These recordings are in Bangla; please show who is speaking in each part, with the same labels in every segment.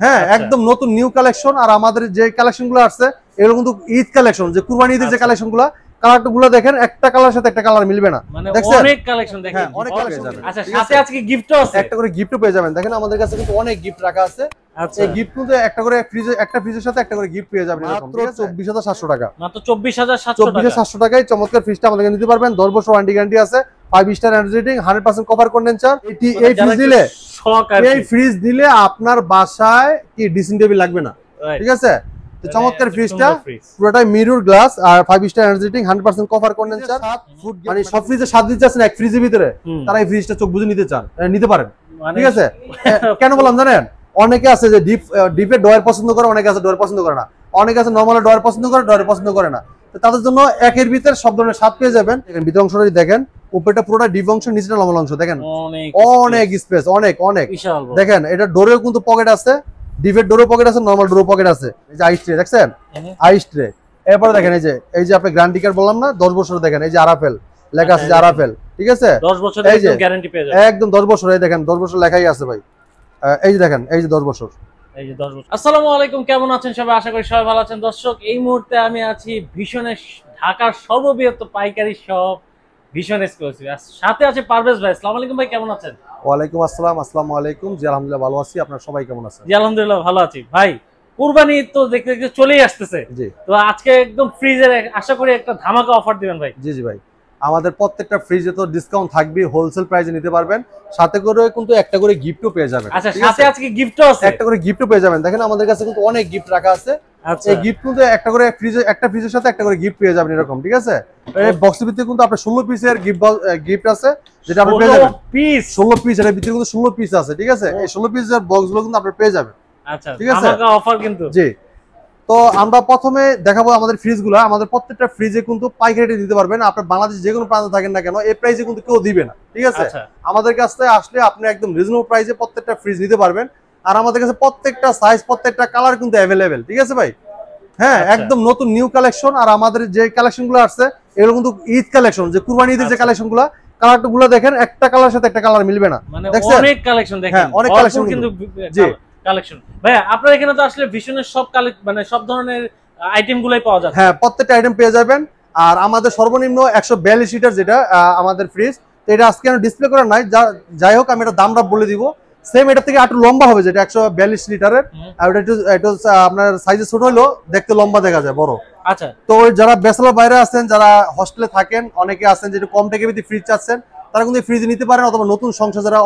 Speaker 1: হ্যাঁ একদম নতুন নিউ কালেকশন। আর আমাদের যে কালেকশন গুলো আসছে এগুলো কিন্তু ঈদ কালেকশন, যে কুরবানি ঈদের যে কালেকশন গুলো, কালার গুলো দেখেন একটা কালার সাথে একটা কালার মিলবে না, দেখছেন
Speaker 2: অনেক কালেকশন দেখেন,
Speaker 1: অনেক কালেকশন যাবে।
Speaker 2: আচ্ছা সাথে আজকে গিফটও আছে,
Speaker 1: একটা করে গিফটও পেয়ে যাবেন। দেখেন আমাদের কাছে কিন্তু অনেক গিফট রাখা আছে।
Speaker 2: আচ্ছা
Speaker 1: এই গিফট কিন্তু একটা করে একটা ফ্রিজের সাথে একটা করে গিফট পেয়ে যাবেন মাত্র 24700 টাকা।
Speaker 2: মাত্র 24700
Speaker 1: টাকায় চমৎকার ফ্রিজটা আমাদের কাছে নিতে পারবেন। 10 বছর ওয়ারেন্টি গ্যারান্টি আছে, 5 star energy rating, 100% cover condenser. এই ফ্রিজ দিলে আপনার বাসায় কি ড্রেসিং টেবিল লাগবে না, ঠিক আছে? তো চমৎকার ফ্রিজটা পুরোটাই মিরর গ্লাস আর 5 star energy rating, 100% cover condenser. মানে সব ফ্রিজে 7 দিতে চাচ্ছেন এক ফ্রিজের ভিতরে, তারা এই ফ্রিজটা চোখ বুঝে নিতে পারেন, ঠিক আছে? কেন বললাম জানেন? অনেকে আছে যে ডিপে ডয়ার পছন্দ করে, অনেকে আছে ডয়ার পছন্দ করে না, অনেকে আছে নরমাল ডয়ার পছন্দ করে, ডয়ার পছন্দ করে না। তো তাদের জন্য একের ভিতরে সব ধরনের স্বাদ পেয়ে যাবেন। ভিতর অংশটা দেখেন, উপরেটা পুরোটা ডিপ অংশ, নিচেটা নরমাল অংশ, দেখেন অনেক স্পেস, অনেক দেখেন। এটা ডোরেও কিন্তু পকেট আছে, ডিপের ডোরেও পকেট আছে, নরমাল ডোরেও পকেট আছে। এই যে আইস ট্রে দেখছেন, আইস ট্রে। এরপরে দেখেন এই যে আপনি গ্যারান্টি কার্ড বললাম না 10 বছর, দেখেন এই যে আরাফেল লেখা আছে, যে আরাফেল, ঠিক আছে?
Speaker 2: 10 বছরের একদম গ্যারান্টি পেয়ে যাবেন,
Speaker 1: একদম 10 বছর। এই দেখেন 10 বছর লেখাই আছে ভাই, এই যে দেখেন, এই যে 10 বছর।
Speaker 2: এই যে 10 বছর। আসসালামু আলাইকুম, কেমন আছেন সবাই? আশা করি সবাই ভালো আছেন। দর্শক, এই মুহূর্তে আমি আছি ভীষণের ঢাকার সর্ববৃহৎ পাইকারি শপ ভীষণ এক্সক্লুসিভ। সাথে আছে পারভেজ ভাই। আসসালামু আলাইকুম ভাই, কেমন আছেন?
Speaker 1: ওয়ালাইকুম আসসালাম। আসসালামু আলাইকুম। জি আলহামদুলিল্লাহ ভালো আছি, আপনারা সবাই কেমন আছেন?
Speaker 2: জি আলহামদুলিল্লাহ ভালো আছি ভাই। কুরবানি তো দেখতে দেখতে চলেই আসতেছে,
Speaker 1: জি।
Speaker 2: তো আজকে একদম ফ্রিজের আশা করি একটা ধামাকা অফার দিবেন ভাই।
Speaker 1: জি জি ভাই, আমাদের প্রত্যেকটা ফ্রিজে তো ডিসকাউন্ট থাকবে, হোলসেল প্রাইসে নিতে পারবেন, সাথে করে কিন্তু একটা করে গিফটও পেয়ে যাবেন।
Speaker 2: আচ্ছা সাথে আজকে গিফটও আছে,
Speaker 1: একটা করে গিফটও পেয়ে যাবেন। দেখেন আমাদের কাছে কিন্তু অনেক গিফট রাখা আছে।
Speaker 2: আচ্ছা
Speaker 1: এই গিফট কিন্তু একটা ফ্রিজের সাথে একটা করে গিফট পেয়ে যাবেন এরকম, ঠিক আছে? এই বক্সের ভিতরে কিন্তু আপনার 16 পিসের গিফট আছে, যেটা আপনি পেয়ে যাবেন। 16 পিস, এর ভিতরে কিন্তু 16 পিস আছে, ঠিক আছে? এই 16 পিসের বক্সগুলো কিন্তু আপনি পেয়ে যাবেন।
Speaker 2: আচ্ছা,
Speaker 1: ঠিক আছে,
Speaker 2: ধামাকা অফার কিন্তু।
Speaker 1: জি। তো আমরা প্রথমে দেখাবো আমাদের ফ্রিজগুলো। আমাদের প্রত্যেকটা ফ্রিজে কিন্তু পাইকারি রেটে দিতে পারবেন। আপনার বাংলাদেশে যে কোনো প্রান্তে থাকেন না কেন, এই প্রাইসে কিন্তু কেউ দিবে না, ঠিক আছে? আমাদের কাছে আসলে আপনি একদম রিজনেবল প্রাইসে প্রত্যেকটা ফ্রিজ নিতে পারবেন। আর আমাদের কাছে প্রত্যেকটা সাইজ, প্রত্যেকটা কালার কিন্তু অ্যাভেলেবেল, ঠিক আছে ভাই? হ্যাঁ একদম নতুন নিউ কালেকশন। আর আমাদের যে কালেকশন গুলো আসছে এগুলো কিন্তু ঈদ কালেকশন, যে কুরবানি ঈদের যে কালেকশন গুলো, কালার গুলো দেখেন একটা কালার সাথে একটা কালার মিলবে না, দেখছেন?
Speaker 2: অনেক কালেকশন দেখেন,
Speaker 1: অনেক কালেকশন
Speaker 2: কিন্তু।
Speaker 1: জি
Speaker 2: কালেকশন ভাই, আপনার এখানে তো আসলে ভীষণের সব মানে সব ধরনের আইটেম গুলাই পাওয়া যায়।
Speaker 1: হ্যাঁ প্রত্যেকটা আইটেম পেয়ে যাবেন। আর আমাদের সর্বনিম্ন 142 লিটার যেটা আমাদের ফ্রিজ, তো এটা আজকে ডিসপ্লে করা নাই, যাই হোক আমি এটা দামটা বলে দিব। সেম এটা থেকে একটু লম্বা হবে, যেটা 142 লিটারের, আর এটা আপনার সাইজে ছোট হলো, দেখতে লম্বা দেখা যায়, বড়।
Speaker 2: আচ্ছা,
Speaker 1: তো যারা ব্যাচেলর বাইরে আছেন, যারা হস্টেলে থাকেন, অনেকে আছেন যেটা কম টাকা ভিত্তিক ফ্রিজ চাচ্ছেন, তারা কিন্তু এই ফ্রিজ নিতে পারেন। অথবা নতুন সংসার যারা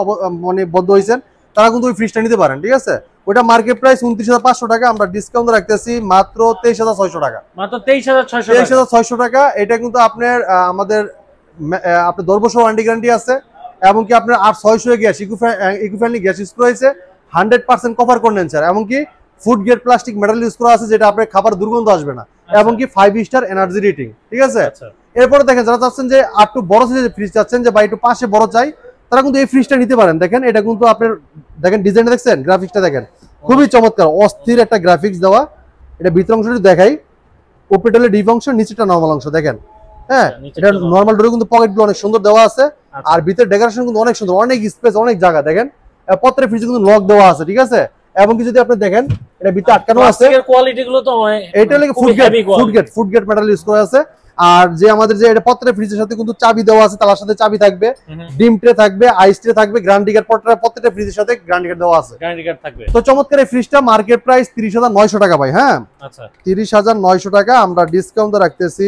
Speaker 1: মানে বদ্ধ হয়েছেন, তারা কিন্তু ওই ফ্রিজটা নিতে পারেন, ঠিক আছে? ওটা মার্কেট প্রাইস 29,500 টাকা, আমরা ডিসকাউন্ট রাখতেছি মাত্র 23,600 টাকা।
Speaker 2: মাত্র 23,600
Speaker 1: টাকা। এটা কিন্তু আপনার আমাদের 10 বছর ওয়ারেন্টি গ্যারান্টি আছে, এমনকি আপনার 600 গ্যাস ইকোফ্রেন্ডলি গ্যাস ইউজ করা হয়েছে, 100% কভার কন্ডেন্সার, এমনকি food grade plastic metal use করা আছে, যেটা আপনার খাবার দুর্গন্ধ আসবে না, এমনকি 5 স্টার এনার্জি রেটিং, ঠিক আছে? এরপরে দেখেন যারা চাচ্ছেন যে একটু বড় সাইজের ফ্রিজ চাচ্ছেন, যে বা একটু পাশে বড় চাই, তারা কিন্তু এই ফ্রিজটা নিতে পারেন। দেখেন এটা কিন্তু আপনার, দেখেন ডিজাইনটা দেখছেন, গ্রাফিক্সটা দেখেন, খুবই চমৎকার, অস্থির একটা গ্রাফিক্স দেওয়া। এটা ভিতর অংশটি দেখাই, উপরেটা হলো ডিপ অংশ, নিচেটা নরমাল অংশ, দেখেন। হ্যাঁ এটা নরমাল ডোরে কিন্তু পকেটগুলো অনেক সুন্দর দেওয়া আছে, আর ভিতরে ডেকোরেশন কিন্তু অনেক সুন্দর, অনেক স্পেস, অনেক জায়গা। দেখেন প্রত্যেকটা ফ্রিজে কিন্তু লক দেওয়া আছে, ঠিক আছে? এবং কি যদি আপনি দেখেন এটা ভিতরে আটকানো আছে,
Speaker 2: কোয়ালিটি গুলো তো
Speaker 1: এটা লাগে ফুড গ্রেড মেটাল ইউজ করা আছে। আর যে আমাদের যে এটা প্রত্যেকটা ফ্রিজের সাথে কিন্তু চাবি দেওয়া আছে, তার সাথে চাবি থাকবে, ডিম ট্রে থাকবে, আইস ট্রে থাকবে, গ্যারান্টি কার্ড, প্রত্যেকটা ফ্রিজের সাথে গ্যারান্টি কার্ড দেওয়া আছে,
Speaker 2: গ্যারান্টি কার্ড থাকবে।
Speaker 1: তো চমৎকার এই ফ্রিজটা মার্কেট প্রাইস 30,900 টাকা ভাই। হ্যাঁ আচ্ছা 30,900 টাকা, আমরা ডিসকাউন্ট রাখতেছি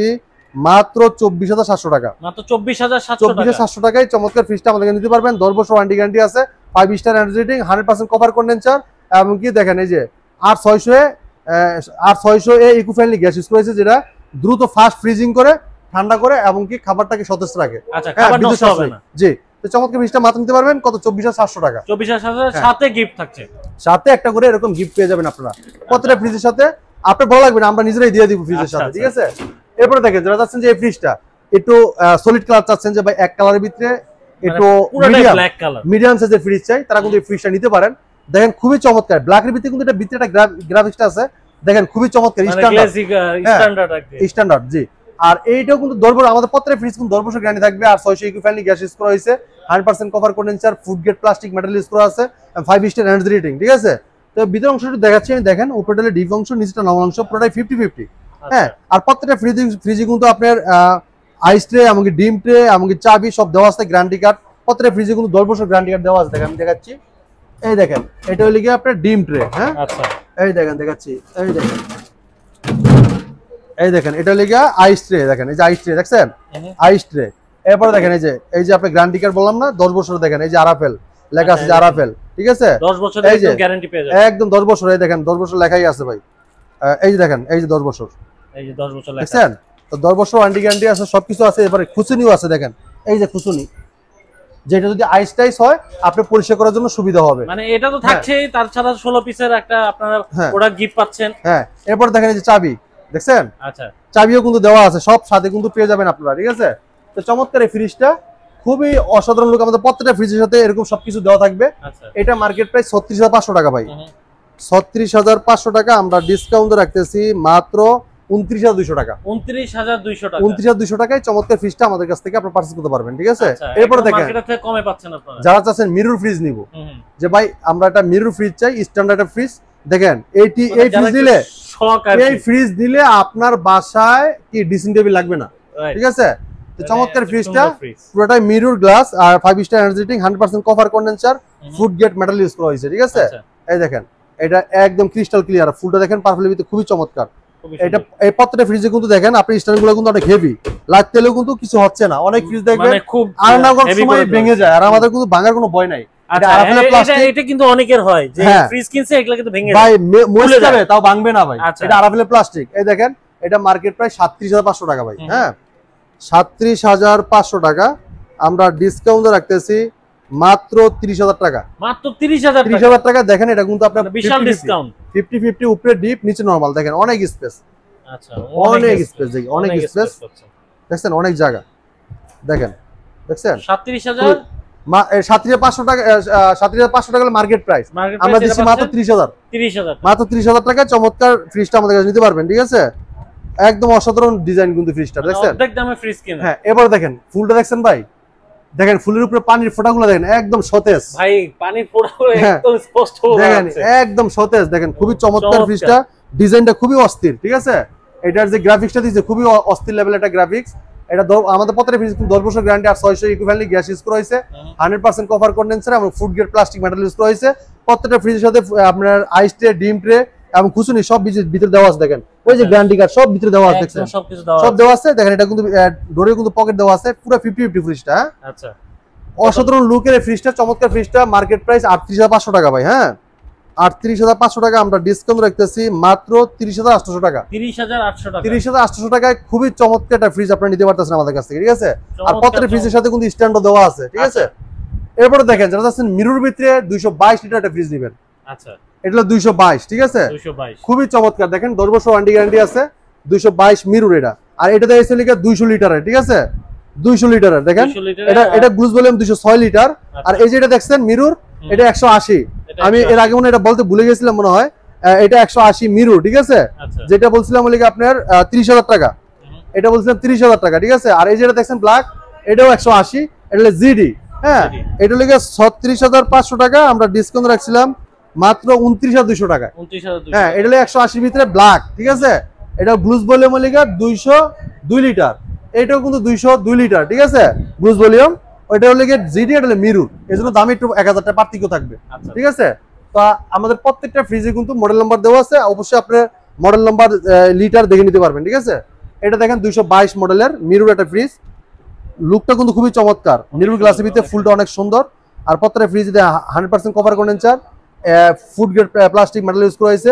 Speaker 1: মাত্র 24,700 টাকা।
Speaker 2: মাত্র 24,700
Speaker 1: টাকায় চমৎকার ফ্রিজটা আমাদের নিতে পারবেন। 10 বছর ওয়ারেন্টি গ্যারান্টি আছে, 5 star energy rating, 100% cover condenser, এমনকি দেখেন এই যে 600 এ ইকো ফ্রেন্ডলি গ্যাস ইউজ করেছে, যেটা দ্রুত ফাস্ট ফ্রিজিং করে, ঠান্ডা করে, এমনকি খাবারটাকে সতেজ রাখে।
Speaker 2: আচ্ছা, খাবার নষ্ট হবে না।
Speaker 1: জি, তো চমৎকার ফ্রিজটা মাত্র নিতে পারবেন কত? 24,700 টাকা।
Speaker 2: 24,700 সাথে গিফট থাকছে,
Speaker 1: সাথে একটা করে এরকম গিফট পেয়ে যাবেন আপনারা প্রত্যেকটা ফ্রিজের সাথে। আপনার ভালো লাগবে না, আমরা নিজেরাই দিয়ে দিব ফ্রিজের সাথে, ঠিক আছে? এরপরে দেখেন যারা চাচ্ছেন যে এই ফ্রিজটা একটু সলিড কালার চাচ্ছেন, যে ভাই এক কালারের ভিতরে একটু মিডিয়াম সাইজের ফ্রিজ চাই, তারা কিন্তু এই ফ্রিজটা নিতে পারেন। দেখেন খুবই চমৎকার, ব্ল্যাকের ভিতরে কিন্তু এটা ভিতরে একটা গ্রাফিক্সটা আছে, দেখেন খুবই চমৎকার, স্ট্যান্ডার্ড। জি, আর এইটাও কিন্তু আমাদের প্রত্যেকটা ফ্রিজ কিন্তু 10 বছর গ্যারান্টি থাকবে। আর 600 ইকো ফ্রেন্ডলি গ্যাস ইউজ করা হয়েছে, 100% cover condenser, food grade plastic metal use করা আছে, 5 স্টার এনার্জি রেটিং, ঠিক আছে? তো ভিতর অংশটা দেখাচ্ছি আমি, দেখেন উপরটা হলো ডিপ অংশ, নিচেটা নরমাল অংশ, পুরোটাই 50-50। হ্যাঁ, আর প্রত্যেকটা ফ্রিজে কিন্তু আপনার আইস ট্রে, এমনকি ডিম ট্রে, এমনকি চাবি সব দেওয়া আছে, গ্যারান্টি কার্ড। প্রত্যেকটা ফ্রিজে কিন্তু 10 বছর গ্যারান্টি কার্ড দেওয়া আছে। দেখেন আমি দেখাচ্ছি, এই দেখেন এটা হলো কি আপনার ডিম ট্রে। হ্যাঁ,
Speaker 2: আচ্ছা,
Speaker 1: এই দেখেন দেখাচ্ছি, এই দেখেন, এই দেখেন এটা হলো কি আইস ট্রে। দেখেন এই যে আইস ট্রে দেখছেন, আইস ট্রে। এরপরে দেখেন এই যে আপনি গ্যারান্টি কার্ড বললাম না 10 বছর, দেখেন এই যে আরাফেল লেখা আছে, যে আরাফেল, ঠিক আছে
Speaker 2: 10 বছরের একদম গ্যারান্টি পেয়ে যাবেন,
Speaker 1: একদম 10 বছর। এই দেখেন 10 বছর লেখাই আছে ভাই, এই যে দেখেন এই যে 10 বছর,
Speaker 2: এই যে 10 বছর লেখা
Speaker 1: দেখছেন। তো 10 বছর ওয়ারেন্টি গ্যারান্টি আছে, সবকিছু আছে। এবারে খুচুনিও আছে, দেখেন এই যে খুচুনি, যেটা যদি আইস টাইস হয় আপনি পরিষ্কার করার জন্য সুবিধা হবে।
Speaker 2: মানে এটা তো থাকছেই, তার ছাড়া 16 পিসের একটা আপনারা প্রোডাক্ট গিফট পাচ্ছেন।
Speaker 1: হ্যাঁ, এরপর দেখেন এই যে চাবি, দেখছেন
Speaker 2: আচ্ছা,
Speaker 1: চাবিও কিন্তু দেওয়া আছে, সব সাথে কিন্তু পেয়ে যাবেন আপনারা, ঠিক আছে। তো চমৎকার এই ফ্রিজটা, খুবই অসাধারণ লোক। আমাদের প্রত্যেকটা ফ্রিজের সাথে এরকম সবকিছু দেওয়া থাকবে।
Speaker 2: আচ্ছা,
Speaker 1: এটা মার্কেট প্রাইস 36,500 টাকা ভাই, 36,500 টাকা। আমরা ডিসকাউন্ট রাখতেছি মাত্র 29,200 টাকা।
Speaker 2: 29,200 টাকা,
Speaker 1: 29,200 টাকায় চমৎকার ফ্রিজটা আমাদের কাছ থেকে আপনারা পারচেজ করতে পারবেন, ঠিক আছে। এরপরে দেখেন
Speaker 2: মার্কেট থেকে কমে পাচ্ছেন আপনারা,
Speaker 1: যারা চাচ্ছেন মিরর ফ্রিজ নিব, যে ভাই আমরা একটা মিরর ফ্রিজ চাই, স্ট্যান্ডার্ড ফ্রিজ। দেখেন এই ফ্রিজ দিলে, এই ফ্রিজ দিলে আপনার বাসায় কি ড্রেসিং টেবিল লাগবে না, ঠিক আছে। তো চমৎকার ফ্রিজটা পুরোটাই মিরর গ্লাস আর 5 star energy rating, 100% cover condenser, food grade metal use করা হয়েছে, ঠিক আছে। এই দেখেন এটা একদম ক্রিস্টাল ক্লিয়ার, ফুলটা দেখেন পারফেক্টলি ভিতরে, খুবই চমৎকার। এটা এই প্রত্যেকটা ফ্রিজে কিন্তু দেখেন আপনি স্ট্যান্ডগুলো কিন্তু অনেক হেভি, লাগতেলেও কিন্তু কিছু হচ্ছে না। অনেক ফ্রিজ দেখবেন আর না কোন সময় ভেঙে যায়, আর আমাদের কিন্তু ভাঙার কোনো ভয় নাই।
Speaker 2: এটা কিন্তু অনেকের হয় যে ফ্রিজ কিনছে এগুলা কিন্তু ভেঙে যায়,
Speaker 1: ভাই মরে যাবে তাও ভাঙবে না ভাই। এটা আরাফেলের প্লাস্টিক। এই দেখেন এটা মার্কেট প্রাইস 37,500 টাকা ভাই। হ্যাঁ, 37,500 টাকা। আমরা ডিসকাউন্ট রাখতেছি মাত্র 30,000 টাকা,
Speaker 2: মাত্র 30,000
Speaker 1: টাকা। দেখেন এটা কিন্তু আপনার
Speaker 2: বিশাল ডিসকাউন্ট,
Speaker 1: 50-50 উপরে ডিপ, নিচে নরমাল। দেখেন অনেক স্পেস,
Speaker 2: আচ্ছা
Speaker 1: অনেক স্পেস, দেখি অনেক স্পেস, দেখছেন অনেক জায়গা, দেখেন দেখছেন।
Speaker 2: 37,000
Speaker 1: 37,500 টাকা, 37,500 টাকা মার্কেট প্রাইস, আমরা দিচ্ছি মাত্র 30,000, মাত্র 30,000 টাকায় চমৎকার ফ্রিজটা আমাদের কাছে নিতে পারবেন, ঠিক আছে। একদম অসাধারণ ডিজাইন কিন্তু ফ্রিজটা, দেখছেন
Speaker 2: অর্ধেক দামে ফ্রিজ কিনা।
Speaker 1: হ্যাঁ, এবার দেখেন ফুলটা দেখছেন ভাই, দেখেন ফুলের উপরে পানির ফোঁটাগুলো দেখেন একদম সতেজ
Speaker 2: ভাই, পানির ফোঁটাগুলো একদম স্পষ্ট
Speaker 1: দেখেন, একদম সতেজ। দেখেন খুবই চমৎকার ফ্রিজটা, ডিজাইনটা খুবই অস্থির, ঠিক আছে। এটার যে গ্রাফিক্সটা দিয়েছে খুবই অস্থির লেভেল একটা গ্রাফিক্স। এটা আমাদের প্রত্যেকটা ফ্রিজ 10 বছর গ্যারান্টি আর 600 ইকোফ্রেন্ডলি গ্যাস ইউজ করা হয়েছে, 100% কভার কন্ডেন্সার এবং food grade plastic metal use করা হয়েছে। প্রত্যেকটা ফ্রিজের সাথে আপনার আইস ট্রে, ডিম ট্রে এবং খুচুনি সব ভিতরে দেওয়া আছে। দেখেন ওই যে গ্যারান্টি কার্ড সব ভিতরে দেওয়া আছে, দেখছেন সব দেওয়া আছে। দেখেন এটা কিন্তু ডোরে কিন্তু পকেট দেওয়া আছে, পুরো 50-50 ফ্রিজটা। আচ্ছা, অসাধারণ লুকের এই ফ্রিজটা, চমৎকার ফ্রিজটা। মার্কেট প্রাইস 38,500 টাকা ভাই। হ্যাঁ, 38,500 টাকা। আমরা ডিসকাউন্ট রাখতেছি মাত্র 30,800 টাকা, 30,800 টাকায় খুবই চমৎকার একটা ফ্রিজ আপনারা নিতে পারতেছেন আমাদের কাছ থেকে, ঠিক আছে। আর প্রত্যেকটা ফ্রিজের সাথে কিন্তু স্ট্যান্ডও দেওয়া আছে, ঠিক আছে। এরপরে দেখেন যারা চাচ্ছেন মিরর ভিতরে 222 লিটার একটা ফ্রিজ নেবেন, আচ্ছা এটা হলো 222, ঠিক আছে, 222 খুবই চমৎকার। দেখেন 10 বছর ওয়ারেন্টি গ্যারান্টি আছে, 222 মিরর এটা। আর এটা দেয় লিখে 200 লিটারের, ঠিক আছে, 200 লিটারের। দেখেন এটা গ্লুজ ভলিউম 206 লিটার। আর এই যে এটা দেখছেন মিরর, এটা 180। আমি এর আগে মনে এটা বলতে ভুলে গেছিলাম মনে হয়, এটা 180 মিরর, ঠিক আছে। যেটা বলছিলাম বলি আপনার 30,000 টাকা, এটা বলছিলাম 30,000 টাকা, ঠিক আছে। আর এই যেটা দেখছেন ব্ল্যাক, এটাও 180, এটা হলো জিডি। হ্যাঁ, এটা লিখে 36,500 টাকা। আমরা ডিসকাউন্ট রাখছিলাম মাত্র 29,200 টাকা। হ্যাঁ, এটা হলো 180 ভিতরে ব্ল্যাক, ঠিক আছে। এটা গ্লুজ ভলিউম লিখে 202 লিটার, এটাও কিন্তু 202 লিটার, ঠিক আছে, গ্লুজ ভলিউম। ওইটা হলো জিডি, এটা হলো মিরর, এজন্য দামে একটু 1,000 টাকা পার্থক্য থাকবে, ঠিক আছে। তো আমাদের প্রত্যেকটা ফ্রিজে কিন্তু মডেল নাম্বার দেওয়া আছে, অবশ্যই আপনার মডেল নাম্বার লিটার দেখে নিতে পারবেন, ঠিক আছে। এটা দেখেন 222 মডেলের মিরর একটা ফ্রিজ, লুকটা কিন্তু খুবই চমৎকার। মিরর গ্লাসের ভিতরে ফুলটা অনেক সুন্দর। আর প্রত্যেকটা ফ্রিজে 100% cover condenser, food grade plastic metal use করা হয়েছে,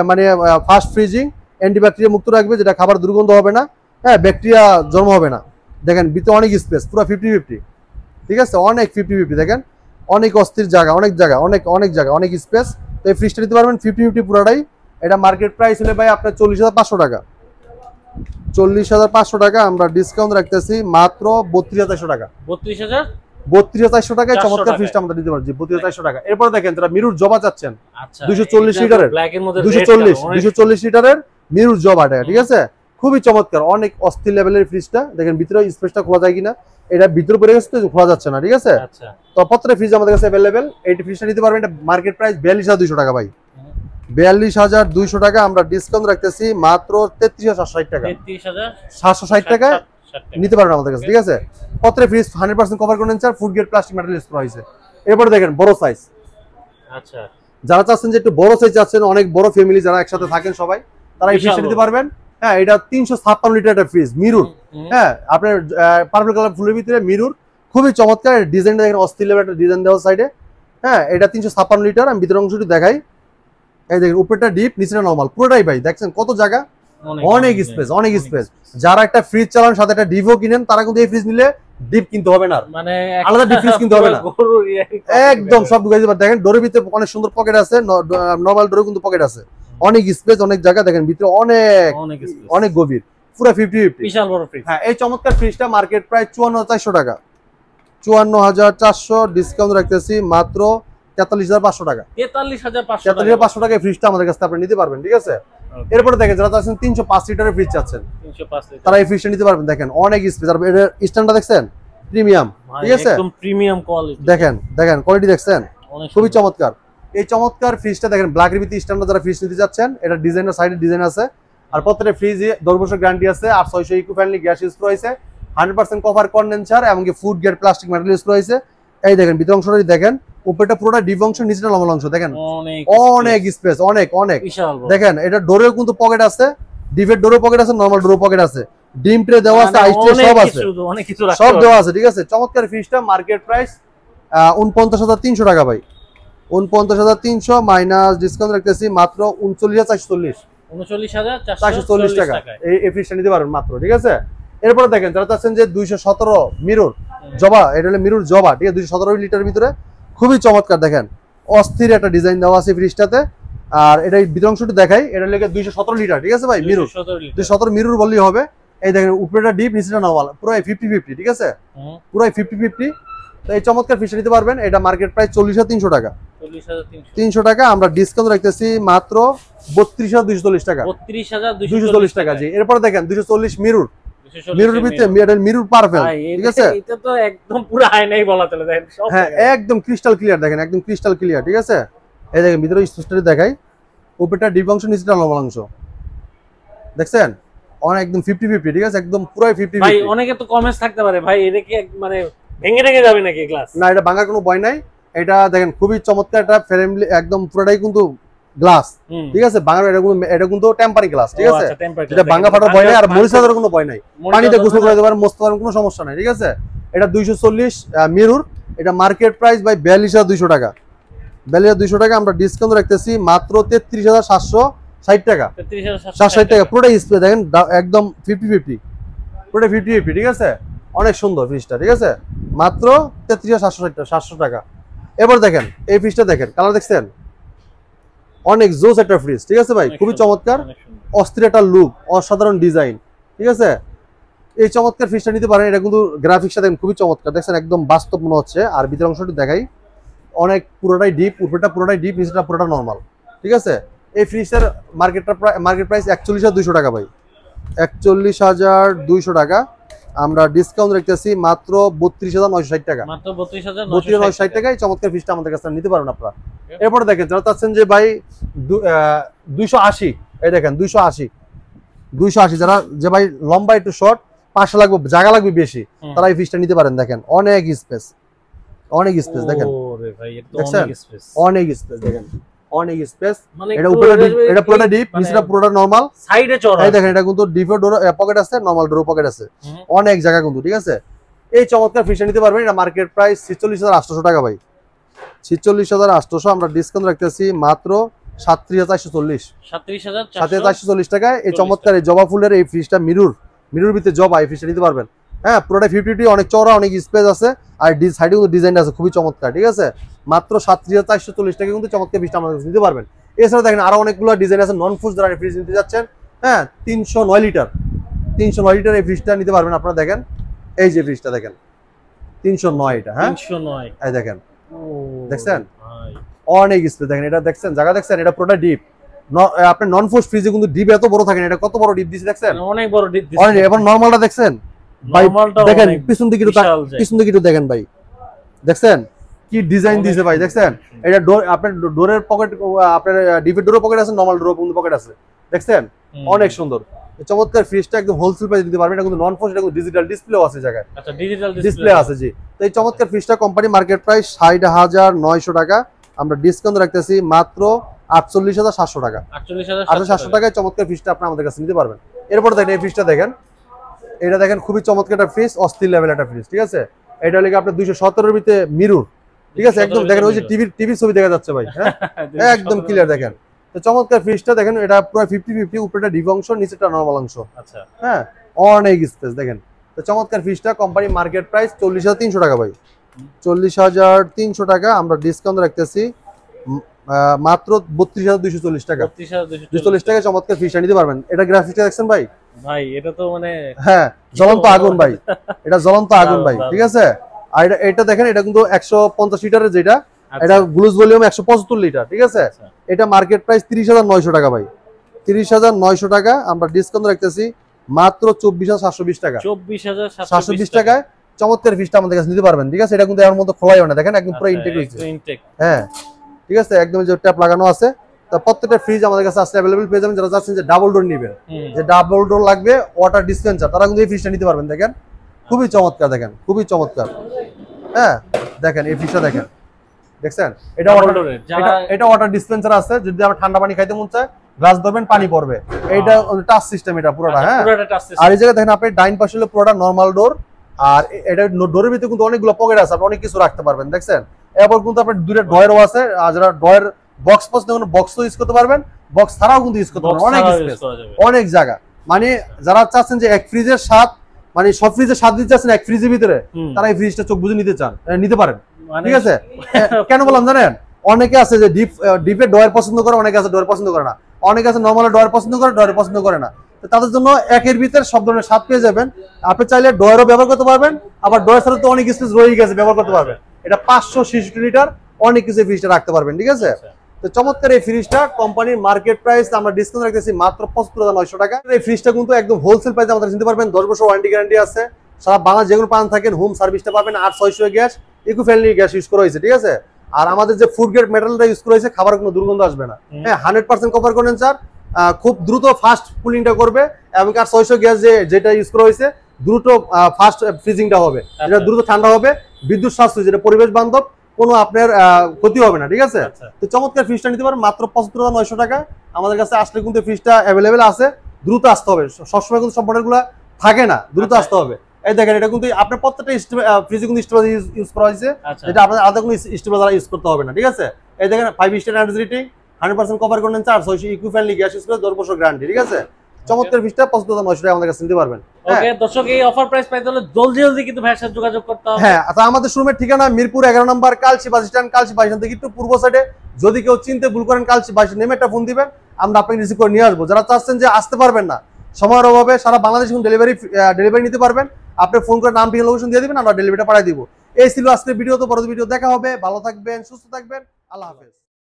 Speaker 1: মানে ফাস্ট ফ্রিজিং, অ্যান্টিব্যাকটেরিয়া মুক্ত রাখবে, যেটা খাবার দুর্গন্ধ হবে না, হ্যাঁ, ব্যাকটেরিয়া জন্ম হবে না। দেখেন ভিতরে অনেক স্পেস, পুরো 50-50, ঠিক আছে, অনেক 50-50। দেখেন অনেক অস্থির জায়গা, অনেক জায়গা, অনেক জায়গা, অনেক স্পেস। তো এই ফ্রিজটা নিতে পারবেন 50-50 পুরোটাই। এটা মার্কেট প্রাইস হলে ভাই আপনার 40,500 টাকা, 40,500 টাকা। আমরা ডিসকাউন্ট রাখতেছি মাত্র 32,400 টাকা, 32,400 টাকায় চমৎকার ফ্রিজটা আমরা দিতে পারছি, 32,400 টাকা। এরপর দেখেন যারা মিরর জবা চাচ্ছেন, 240 লিটারের, 240 লিটারের মিরর জবা, ঠিক আছে। খুবই চমৎকার, অনেক অস্থির লেভেলের ফ্রিজটা। দেখেন ভিতরে স্পেসটা খোলা যায় কিনা, এটা ভিতরে পড়ে গেছে তো খোলা যাচ্ছে না, ঠিক আছে।
Speaker 2: আচ্ছা,
Speaker 1: তো প্রত্যেকটা ফ্রিজ আমাদের কাছে अवेलेबल। এই ফ্রিজটা নিতে পারবেন, এটা মার্কেট প্রাইস 42200 টাকা ভাই। 42200 টাকা আমরা ডিসকাউন্ট রাখতেছি মাত্র 33760 টাকা। 760 টাকা নিতে পারবেন আমাদের কাছে, ঠিক আছে। প্রত্যেকটা fridge 100% cover condenser, food grade plastic material use করা হয়েছে। এরপরে দেখেন বড় সাইজ,
Speaker 2: আচ্ছা,
Speaker 1: যারা চাচ্ছেন যে একটু বড় সাইজ চাচ্ছেন, অনেক বড় ফ্যামিলি যারা একসাথে থাকেন সবাই, তারা এই ফ্রিজটা নিতে পারবেন। হ্যাঁ, এটা 356 লিটার একটা ফ্রিজ, মিরর। হ্যাঁ, আপনার পার্পল কালার ফুলের ভিতরে মিরর, খুবই চমৎকার ডিজাইনটা দেখেন, অস্থির লেভেল একটা ডিজাইন দেওয়া সাইডে। হ্যাঁ, এটা 356 লিটার। আমি ভিতরের অংশটি দেখাই, এই দেখেন উপরটা ডিপ, নিচেটা নরমাল, পুরোটাই ভাই দেখছেন কত জায়গা, অনেক স্পেস, অনেক স্পেস। যারা একটা ফ্রিজ চালান সাথে একটা ডিপও কিনেন, তারা কিন্তু এই ফ্রিজ নিলে ডিপ কিনতে হবে না,
Speaker 2: মানে
Speaker 1: আলাদা ডিপ ফ্রিজ কিনতে হবে না, একদম সব ঢুকাই দিতে পারেন। দেখেন ডোরের ভিতরে অনেক সুন্দর পকেট আছে, নরমাল ডোরে কিন্তু পকেট আছে, অনেক স্পেস, অনেক জায়গা। দেখেন ভিতরে অনেক গভীর, পুরো 50-50
Speaker 2: বিশাল বড় ফ্রিজ।
Speaker 1: হ্যাঁ, এই চমৎকার ফ্রিজটা মার্কেট প্রাইস 54400 টাকা। 54400 ডিসকাউন্ট রাখতেছি মাত্র 43500 টাকা। 43500 টাকায় ফ্রিজটা আমাদের কাছে আপনি নিতে পারবেন, ঠিক আছে। এরপরে দেখেন যারা চাচ্ছেন 305 লিটারের ফ্রিজ চাচ্ছেন,
Speaker 2: 305 লিটার,
Speaker 1: তারা এই ফ্রিজটা নিতে পারবেন। দেখেন অনেক স্পেস, আর এর স্ট্যান্ডটা দেখছেন প্রিমিয়াম, ঠিক আছে,
Speaker 2: একদম প্রিমিয়াম কোয়ালিটি।
Speaker 1: দেখেন কোয়ালিটি দেখছেন, খুবই চমৎকার। এই চমৎকার ফ্রিজটা দেখেন ব্ল্যাক রিবিটি স্ট্যান্ডার্ড যারা ফ্রিজ নিতে যাচ্ছেন, এটা ডিজাইনের সাইডে ডিজাইন আছে, আর প্রত্যেকটা ফ্রিজে 10 বছর গ্যারান্টি আছে, আর 600 ইকো ফ্রেন্ডলি গ্যাস ইউজ করা হয়েছে, 100% কভার কন্ডেন্সার এবং food grade plastic material use করা হয়েছে। এই দেখেন ভিতর অংশটা দেখেন, উপরটা পুরোটা ডিপ অংশ, নিচেটা নরমাল অংশ, দেখেন অনেক স্পেস, অনেক দেখেন। এটা ডোরেও কিন্তু পকেট আছে, ডিপের ডোরেও পকেট আছে, নরমাল ডোরেও পকেট আছে, ডিম ট্রে দেওয়া আছে, আইস ট্রে সব আছে, সব দেওয়া আছে, ঠিক আছে। চমৎকার ফ্রিজটা মার্কেট প্রাইস 49300 টাকা ভাই। 49300 মাইনাস ডিসকাউন্ট রাখতেছি মাত্র 39440 টাকা। এই ফ্রিজটা নিতে পারবেন মাত্র, ঠিক আছে। এরপরে দেখেন যারা চাচ্ছেন যে 217 মিরর জবা, এটা হলো মিরর জবা, ঠিক আছে, 217 লিটারের ভিতরে, খুবই চমৎকার। দেখেন অস্থির একটা ডিজাইন দেওয়া আছে ফ্রিজটাতে, আর এটা ভিতর অংশটি দেখাই, এটা লেগে 217 লিটার, ঠিক আছে ভাই, মিরর 217 মিরর বললেই হবে। এই দেখেন উপরেটা ডিপ, নিচেটা নরমাল, পুরো 50-50, ঠিক আছে, পুরো 50-50। তো এই চমৎকার ফ্রিজটা নিতে পারবেন। এটা মার্কেট প্রাইস 40300 টাকা। 300 টাকা আমরা ডিসকাউন্ট রাখতেছি মাত্র 32240 টাকা। 32240 টাকা, জি। এরপর দেখেন 240 মিরর, মিরর ভিতরে মিরর পারফেক্ট, ঠিক আছে,
Speaker 2: এটা তো একদম পুরো আয়নাই বলা চলে, দেখেন সব,
Speaker 1: হ্যাঁ একদম ক্রিস্টাল ক্লিয়ার, দেখেন একদম ক্রিস্টাল ক্লিয়ার, ঠিক আছে। এই দেখেন ভিতরে স্পেসটা দেখাই, উপরটা ডিপ অংশ, নিচেটা নরমাল অংশ, দেখছেন অনেক একদম 50-50, ঠিক আছে, একদম পুরো 50-50।
Speaker 2: ভাই অনেকে তো কমেন্টস থাকতে পারে, ভাই এটা কি মানে ভেঙে যাবে নাকি গ্লাস?
Speaker 1: না, এটা ভাঙার কোনো ভয় নাই। এটা দেখেন খুবই চমৎকার, এটা ফ্রেমলি, একদম পুরোটাই কিন্তু গ্লাস, ঠিক আছে, ভাঙার এটা কিন্তু টেম্পারি গ্লাস, ঠিক আছে, এটা ভাঙা ফাটার ভয় নাই, আর মরিচার কোনো ভয় নাই, পানিতে গোসল করে দিতে পারেন, মস্ত পারেন, কোনো সমস্যা নাই, ঠিক আছে। এটা 240 মিরর, এটা মার্কেট প্রাইস ভাই 42200 টাকা। 42200 টাকা আমরা ডিসকাউন্ট রাখতেছি মাত্র 33760 টাকা। 760 টাকা পুরোটাই স্প্রে, দেখেন একদম 50-50, পুরোটা 50-50, ঠিক আছে, অনেক সুন্দর ফ্রিজটা, ঠিক আছে, মাত্র 33760 টাকা। এবার দেখেন এই ফ্রিজটা দেখেন, কালার দেখছেন, অনেক জোস একটা ফ্রিজ, ঠিক আছে ভাই, খুবই চমৎকার, অস্থির একটা লুক, অসাধারণ ডিজাইন, ঠিক আছে। এই চমৎকার ফ্রিজটা নিতে পারেন। এটা কিন্তু গ্রাফিক্সটা দেখেন খুবই চমৎকার, দেখছেন একদম বাস্তব মনে হচ্ছে। আর ভিতর অংশটি দেখাই, অনেক পুরোটাই ডিপ, উপরটা পুরোটাই ডিপ, নিচেটা পুরোটা নরমাল, ঠিক আছে। এই ফ্রিজটার মার্কেট প্রাইস 41200 টাকা ভাই। 41200 টাকা আমরা ডিসকাউন্ট রাখতেছি মাত্র 32960 টাকা।
Speaker 2: মাত্র
Speaker 1: 32960 টাকায় চমৎকার ফ্রিজটা আমাদের কাছে নিতে পারেন আপনারা। এরপরে দেখেন যারা চাচ্ছেন যে ভাই 280, এই দেখেন 280 যারা যে ভাই লম্বা একটু শর্ট, পাশে লাগবে, জায়গা লাগবে বেশি, তারা এই ফ্রিজটা নিতে পারেন। দেখেন অনেক স্পেস, দেখেন অনেক স্পেস, দেখেন অনেক স্পেস। এটা এটা পুরোটা ডিপ, নিচেটা পুরোটা নরমাল,
Speaker 2: সাইডে চড়া,
Speaker 1: এই দেখেন এটা কিন্তু ডিপের ডোর পকেট আছে, নরমাল ডোর পকেট আছে, অনেক জায়গা কিন্তু, ঠিক আছে। এই চমৎকার ফ্রিজটা নিতে পারবেন। এটা মার্কেট প্রাইস 46800 টাকা ভাই। 46800 আমরা ডিসকাউন্ট রাখতেছি মাত্র 37440 টাকায়। এই চমৎকার এই জবা ফুলের এই ফ্রিজটা, মিরর ভিতরে জবা, এই ফ্রিজটা নিতে পারবেন। হ্যাঁ, পুরোটা 50-50, অনেক চওড়া, অনেক স্পেস আছে, আর সাইডে কিন্তু ডিজাইন আছে খুবই চমৎকার, ঠিক আছে। মাত্র 7440 টাকা কিন্তু চমৎকার ফ্রিজটা আমাদের কাছে নিতে পারবেন। এছাড়া দেখেন আরো অনেকগুলো ডিজাইন আছে নন ফুড যারা ফ্রিজ নিতে যাচ্ছেন। হ্যাঁ, 309 লিটার এই ফ্রিজটা নিতে পারবেন আপনারা। দেখেন এই যে ফ্রিজটা দেখেন 309, এটা হ্যাঁ
Speaker 2: 309,
Speaker 1: এই দেখেন, দেখছেন অনেক স্পেস, দেখেন এটা দেখছেন, জায়গা দেখছেন, এটা পুরোটা ডিপ, আপনার নন ফোর্স ফ্রিজে কিন্তু ডিপ এত বড় থাকে না, এটা কত বড় ডিপ দিছে দেখছেন,
Speaker 2: অনেক বড় ডিপ দিছে।
Speaker 1: অনেক। এবার নরমালটা দেখছেন ভাই,
Speaker 2: নরমালটাও
Speaker 1: দেখেন
Speaker 2: অনেক
Speaker 1: পিছন দিকে একটু
Speaker 2: বিশাল যায়।
Speaker 1: পিছন দিকে একটু দেখেন ভাই, দেখছেন কি ডিজাইন দিয়েছে ভাই, দেখছেন এটা ডোর, আপনার ডোরের পকেট, আপনার ডিপের ডোরের পকেট আছে, নরমাল ডোরের পকেট আছে, দেখছেন অনেক সুন্দর। চমৎকার ফ্রিজটা একদম হোলসেল প্রাইসে দিতে পারবেন। এটা কিন্তু নন ফোর্স, এটা কিন্তু ডিজিটাল ডিসপ্লেও আছে জায়গায়,
Speaker 2: আচ্ছা ডিজিটাল
Speaker 1: ডিসপ্লে আছে জি। তো এই চমৎকার ফ্রিজটা কোম্পানি মার্কেট প্রাইস 60,900 টাকা, আমরা ডিসকাউন্ট রাখতেছি মাত্র 48,700 টাকা।
Speaker 2: 48,700
Speaker 1: টাকায় চমৎকার ফ্রিজটা আপনি আমাদের কাছে নিতে পারবেন। এরপর দেখেন এই ফ্রিজটা দেখেন, এটা দেখেন খুবই চমৎকার একটা ফ্রিজ, অস্থির লেভেল একটা ফ্রিজ, ঠিক আছে। এটা হলে আপনার 217 এর ভিতরে মিরর, ঠিক আছে, একদম দেখেন ওই যে টিভির ছবি দেখা যাচ্ছে ভাই, হ্যাঁ একদম ক্লিয়ার দেখেন। তো চমৎকার ফ্রিজটা দেখেন, এটা পুরো 50-50, উপরেটা ডিপ অংশ, নিচেটা নরমাল অংশ,
Speaker 2: আচ্ছা
Speaker 1: হ্যাঁ অনেক স্পেস দেখেন। তো চমৎকার ফ্রিজটা কোম্পানি মার্কেট প্রাইস 40,300 টাকা ভাই, 40,300 টাকা, আমরা ডিসকাউন্ট রাখতেছি মাত্র 32,240 টাকা। 240 টাকা চমৎকার ফ্রিজটা নিতে পারবেন। এটা গ্রাফিক্সটা দেখছেন ভাই,
Speaker 2: ভাই এটা তো মানে
Speaker 1: হ্যাঁ জ্বলন্ত আগুন ভাই, এটা জ্বলন্ত আগুন ভাই, ঠিক আছে। আর এটা দেখেন, এটা কিন্তু 150 লিটারের, যেটা এটা গ্লুজ ভলিউম 175 লিটার, ঠিক আছে। এটা মার্কেট প্রাইস 30,900 টাকা ভাই, 30,900 টাকা, আমরা ডিসকাউন্ট রাখতেছি মাত্র 24,720 টাকা।
Speaker 2: 24,720
Speaker 1: টাকায় চমৎকার ফ্রিজটা আমাদের কাছে নিতে পারবেন, ঠিক আছে। এটা কিন্তু এর মধ্যে খোলাই হয় না, দেখেন একদম পুরো ইনটেক হয়েছে, হ্যাঁ ঠিক আছে, একদম যে ট্যাপ লাগানো আছে। তো প্রত্যেকটা ফ্রিজ আমাদের কাছে আসলে अवेलेबल পেয়ে যাবেন। যারা চাচ্ছেন যে ডাবল ডোর নেবেন, যে ডাবল ডোর লাগবে ওয়াটার ডিসপেন্সার, তারা কিন্তু এই ফ্রিজটা নিতে পারবেন। দেখেন খুবই চমৎকার, দেখেন খুবই চমৎকার, হ্যাঁ দেখেন এই ফ্রিজটা দেখেন, দেখছেন এটা এটা ওয়াটার ডিসপেন্সার আছে, যদি আমরা ঠান্ডা পানি খাইতে মন চায় গ্লাস ধরবেন পানি পড়বে, এইটা টাচ সিস্টেম, এটা পুরোটা, হ্যাঁ। আর এই জায়গায় দেখেন আপনি ডাইন পাশে হলো পুরোটা নরমাল ডোর, আর এটা ডোরের ভিতরে কিন্তু অনেকগুলো পকেট আছে, আপনি অনেক কিছু রাখতে পারবেন, দেখছেন। এরপর কিন্তু আপনার দুটো ড্রয়ারও আছে, আর যারা ড্রয়ার বক্স পছন্দ করেন বক্সও ইউজ করতে পারবেন, বক্স ছাড়াও কিন্তু ইউজ করতে পারবেন, অনেক স্পেস, অনেক জায়গা। মানে যারা চাচ্ছেন যে এক ফ্রিজের স্বাদ, মানে সব ফ্রিজের স্বাদ দিতে চাচ্ছেন এক ফ্রিজের ভিতরে, তারা এই ফ্রিজটা চোখ বুঝে নিতে চান, নিতে পারেন, ঠিক আছে। কেন বললাম জানেন, অনেকে আছে যে ডিপের ড্রয়ার পছন্দ করে, অনেকে আছে ড্রয়ার পছন্দ করে না, অনেকে আছে নরমাল ড্রয়ার পছন্দ করে, ড্রয়ার পছন্দ করে না। তাদের জন্য একের ভিতরে সব ধরনের স্বাদ পেয়ে যাবেন। আপনি চাইলে ড্রয়ারও ব্যবহার করতে পারবেন, আবার ড্রয়ার ছাড়া তো অনেক স্পেস রয়ে গেছে, ব্যবহার করতে পারবেন। এটা 566 লিটার, অনেক কিছু ফ্রিজটা রাখতে পারবেন, ঠিক আছে। তো চমৎকার এই ফ্রিজটা কোম্পানির মার্কেট প্রাইস আমরা ডিসকাউন্ট রাখতেছি মাত্র 75,900 টাকা। এই ফ্রিজটা কিন্তু একদম হোলসেল প্রাইসে আমাদের নিতে পারবেন, 10 বছর ওয়ারেন্টি গ্যারান্টি আছে, সারা বাংলাদেশ যেগুলো পান থাকেন হোম সার্ভিসটা পাবেন। 800 gas, eco friendly gas use করা হয়েছে, ঠিক আছে। আর আমাদের যে ফুড গ্রেড মেটালটা ইউজ করা হয়েছে, খাবার কোনো দুর্গন্ধ আসবে না, হ্যাঁ 100% কভার কন্ডেন্সার, খুব দ্রুত ফাস্ট কুলিংটা করবে, এবং আর 600 গ্যাস যেটা ইউজ করা হয়েছে দ্রুত ফাস্ট ফ্রিজিংটা হবে, যেটা দ্রুত ঠান্ডা হবে, বিদ্যুৎ সাশ্রয়, যেটা পরিবেশ বান্ধব, কোনো আপনার ক্ষতি হবে না, ঠিক আছে। তো চমৎকার ফ্রিজটা নিতে পারেন মাত্র 75,900 টাকা। আমাদের কাছে আসলে কিন্তু ফ্রিজটা অ্যাভেলেবেল আছে, দ্রুত আসতে হবে, সবসময় কিন্তু সব মডেলগুলো থাকে না, দ্রুত আসতে হবে। এই দেখেন এটা কিন্তু আপনার প্রত্যেকটা ফ্রিজে কিন্তু স্টেবিলাইজার ইউজ করা হয়েছে, যেটা আপনার আলাদা কোনো স্টেবিলাইজার ইউজ করতে হবে না, ঠিক আছে। এই দেখেন 5 star energy rating, 100% cover condenser, 600 eco friendly gas use করে 10 বছর গ্যারান্টি, ঠিক আছে। চমৎকার ফ্রিজটা 75,900 টাকা আমাদের কাছে নিতে পারবেন।
Speaker 2: ওকে দর্শক, এই অফার প্রাইস পাইতে হলে জলদি কিন্তু ভাইয়ের সাথে যোগাযোগ করতে হবে।
Speaker 1: হ্যাঁ, তো আমাদের শোরুমের ঠিকানা মিরপুর 11 নম্বর Kalshi bus stand, Kalshi bus stand থেকে একটু পূর্ব সাইডে। যদি কেউ চিনতে ভুল করেন, কালচি বাস নেমে একটা ফোন দিবেন, আমরা আপনাকে রিসিভ করে নিয়ে আসবো। যারা চাচ্ছেন যে আসতে পারবেন না, সময়ের অভাবে, সারা বাংলাদেশ ডেলিভারি নিতে পারবেন, আপনি ফোন করে নাম ঠিকানা লোকেশন দিয়ে দিবেন, আমরা ডেলিভারিটা পাঠিয়ে দিব। এই ছিল আজকের ভিডিও। তো পরবর্তী ভিডিও দেখা হবে, ভালো থাকবেন, সুস্থ থাকবেন, আল্লাহ হাফেজ।